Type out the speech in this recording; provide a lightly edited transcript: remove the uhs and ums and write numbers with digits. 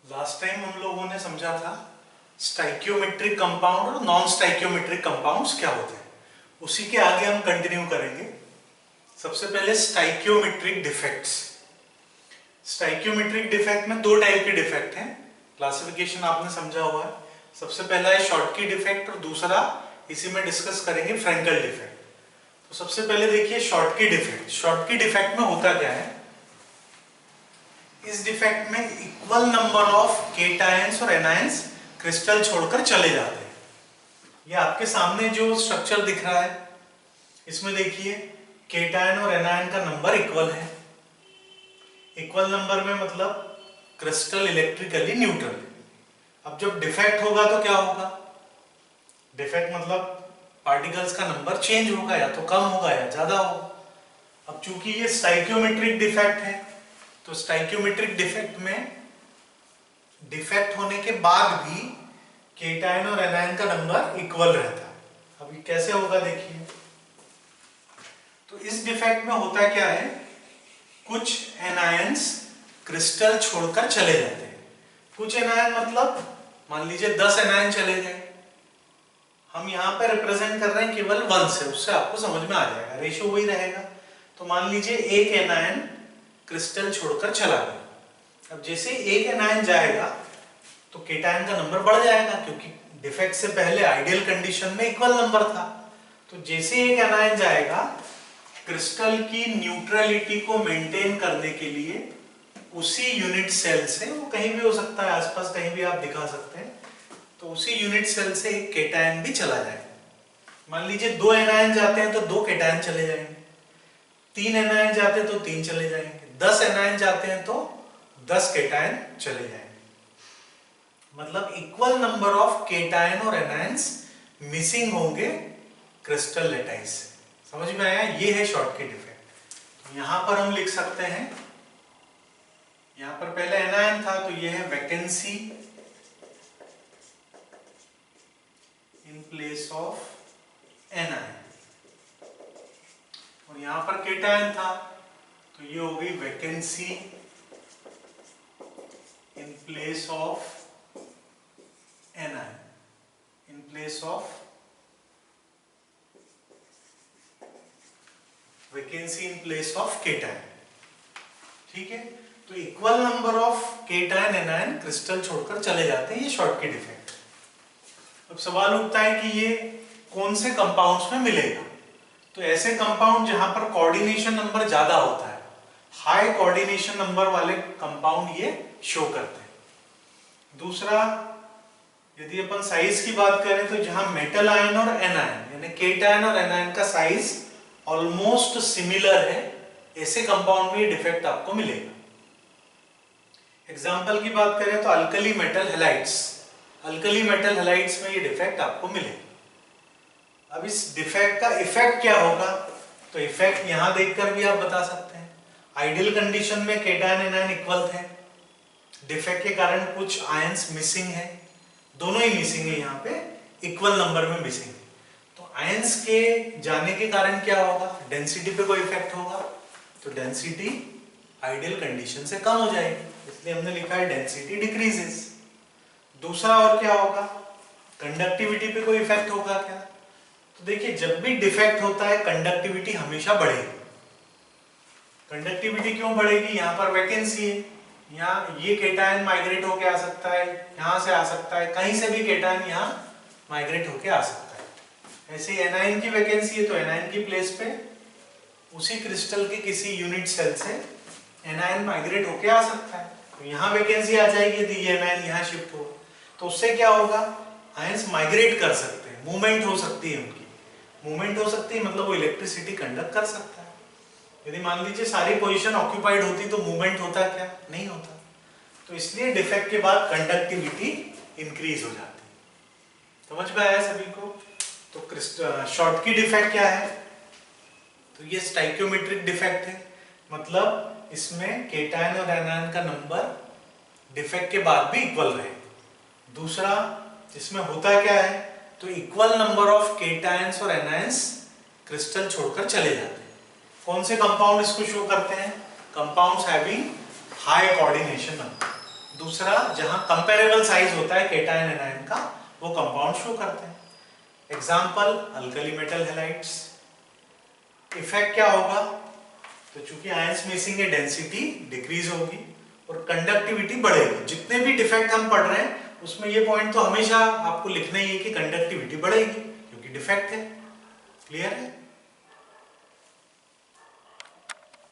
Last time हम लोगों ने समझा था स्टाइकियोमेट्रिक कंपाउंड और नॉन स्टाइकियोमेट्रिक कंपाउंड्स क्या होते हैं। उसी के आगे हम कंटिन्यू करेंगे। सबसे पहले स्टाइकियोमेट्रिक डिफेक्ट्स। स्टाइकियोमेट्रिक डिफेक्ट में दो टाइप के डिफेक्ट हैं, क्लासिफिकेशन आपने समझा हुआ है। सबसे पहला है शॉर्टकी डिफेक्ट और दूसरा इसी में डिस्कस करेंगे फ्रेंकल डिफेक्ट। तो सबसे पहले देखिए शॉर्टकी डिफेक्ट। शॉर्टकी डिफेक्ट में होता क्या है, इस डिफेक्ट में इक्वल नंबर ऑफ केटायंस और एनायंस क्रिस्टल छोड़कर चले जाते हैं। ये आपके सामने जो स्ट्रक्चर दिख रहा है इसमें देखिए केटायन और एनायन का नंबर इक्वल है। इक्वल नंबर में मतलब क्रिस्टल इलेक्ट्रिकली न्यूट्रल। अब जब डिफेक्ट होगा तो क्या होगा, डिफेक्ट मतलब पार्टिकल्स का नंबर चेंज होगा, या तो कम होगा या ज्यादा होगा। अब चूंकि ये स्टाइकियोमेट्रिक डिफेक्ट है तो स्टाइकियोमेट्रिक डिफेक्ट में डिफेक्ट होने के बाद भी केटायन और एनायन का नंबर इक्वल रहता है। अब ये कैसे होगा देखिए। तो इस डिफेक्ट में होता क्या है, कुछ एनायंस क्रिस्टल छोड़कर चले जाते हैं। कुछ एनायन मतलब मान लीजिए 10 एनायन चले गए। हम यहाँ पे रिप्रेजेंट कर रहे हैं केवल 1 से, उससे आपको समझ में आ जाएगा, रेशियो वही रहेगा। तो मान लीजिए एक एनायन क्रिस्टल छोड़कर चला गया। अब जैसे एक एनायन जाएगा तो केटायन का नंबर बढ़ जाएगा, क्योंकि डिफेक्ट से पहले आइडियल कंडीशन में इक्वल नंबर था। तो जैसे एक एनायन जाएगा, क्रिस्टल की न्यूट्रलिटी को मेंटेन करने के लिए उसी यूनिट सेल से, वो कहीं भी हो सकता है, आसपास कहीं भी आप दिखा सकते हैं, तो उसी यूनिट सेल से एक केटायन भी चला जाएगा। मान लीजिए 2 एनायन जाते हैं तो 2 केटायन चले जाएंगे, 3 एनायन जाते हैं तो 3 चले जाएंगे, 10 एनायन जाते हैं तो 10 केटायन चले जाएंगे। मतलब इक्वल नंबर ऑफ केटायन और एनायंस मिसिंग होंगे क्रिस्टल लेटाइस से। समझ में आया, ये है शॉर्टकी डिफेक्ट। तो यहां पर हम लिख सकते हैं, यहां पर पहले एनायन था तो ये है vacancy in place of anion, और यहां पर केटायन था तो ये हो गई vacancy in place of anion, in place of vacancy in place of cation. ठीक है, तो equal number of cation anion crystal छोड़कर चले जाते हैं, ये शॉर्टकी डिफेक्ट। अब सवाल उठता है कि ये कौन से कंपाउंड्स में मिलेगा। तो ऐसे कंपाउंड जहां पर कोऑर्डिनेशन नंबर ज्यादा होता है, हाई कोऑर्डिनेशन नंबर वाले कंपाउंड ये शो करते हैं। दूसरा, यदि अपन साइज की बात करें तो जहां मेटल आयन और एनायन यानी केटायन और एनायन का साइज ऑलमोस्ट सिमिलर है, ऐसे कंपाउंड में ये डिफेक्ट आपको मिलेगा। एग्जाम्पल की बात करें तो alkali metal halides, alkali metal halides में ये डिफेक्ट आपको मिलेगा। अब इस डिफेक्ट का इफेक्ट क्या होगा, तो इफेक्ट यहां देखकर भी आप बता सकते हैं। आइडियल कंडीशन में केटायन एनायन इक्वल थे, डिफेक्ट के कारण कुछ आयंस मिसिंग है, दोनों ही मिसिंग है, यहाँ पे इक्वल नंबर में मिसिंग है। तो आयंस के जाने के कारण क्या होगा, डेंसिटी पे कोई इफेक्ट होगा, तो डेंसिटी आइडियल कंडीशन से कम हो जाएगी, इसलिए हमने लिखा है डेंसिटी डिक्रीजेस। दूसरा और क्या होगा, कंडक्टिविटी पे कोई इफेक्ट होगा क्या, तो देखिए जब भी डिफेक्ट होता है कंडक्टिविटी हमेशा बढ़ेगी। कंडक्टिविटी क्यों बढ़ेगी, यहाँ पर वैकेंसी है, यहाँ ये केटायन माइग्रेट होके आ सकता है, यहाँ से आ सकता है, कहीं से भी केटायन यहाँ माइग्रेट होके आ सकता है। ऐसे एनायन की वैकेंसी है तो एनायन की प्लेस पे उसी क्रिस्टल के किसी यूनिट सेल से एनायन माइग्रेट होके आ सकता है, तो यहाँ वैकेंसी आ जाएगी यदि ये एनायन यहाँ शिफ्ट हो, तो उससे क्या होगा, आयंस माइग्रेट कर सकते हैं, मूवमेंट हो सकती है उनकी, मूवमेंट हो सकती है मतलब वो इलेक्ट्रिसिटी कंडक्ट कर सकता है। यदि मान लीजिए सारी पोजीशन ऑक्यूपाइड होती तो मूवमेंट होता क्या, नहीं होता। तो इसलिए डिफेक्ट के बाद कंडक्टिविटी इंक्रीज हो जाती है। समझ में आया सभी को। तो शॉर्टकी डिफेक्ट क्या है, तो ये स्टाइकियोमेट्रिक डिफेक्ट है, मतलब इसमें केटायन और एनायन का नंबर डिफेक्ट के बाद भी इक्वल रहे। दूसरा, इसमें होता क्या है, तो इक्वल नंबर ऑफ केटायंस और एनायंस क्रिस्टल छोड़कर चले जाते हैं। कौन से कंपाउंड इसको शो करते हैं, compounds having high coordination number, दूसरा जहां कंपेरेबल साइज होता है केटायन एनायन का, वो कंपाउंड शो करते हैं। Example alkali metal halides. Effect क्या होगा? तो चूंकि आयंस मिसिंग है, डेंसिटी डिक्रीज होगी और कंडक्टिविटी बढ़ेगी। जितने भी डिफेक्ट हम पढ़ रहे हैं उसमें ये पॉइंट तो हमेशा आपको लिखना ही है कि कंडक्टिविटी बढ़ेगी क्योंकि डिफेक्ट है। क्लियर है?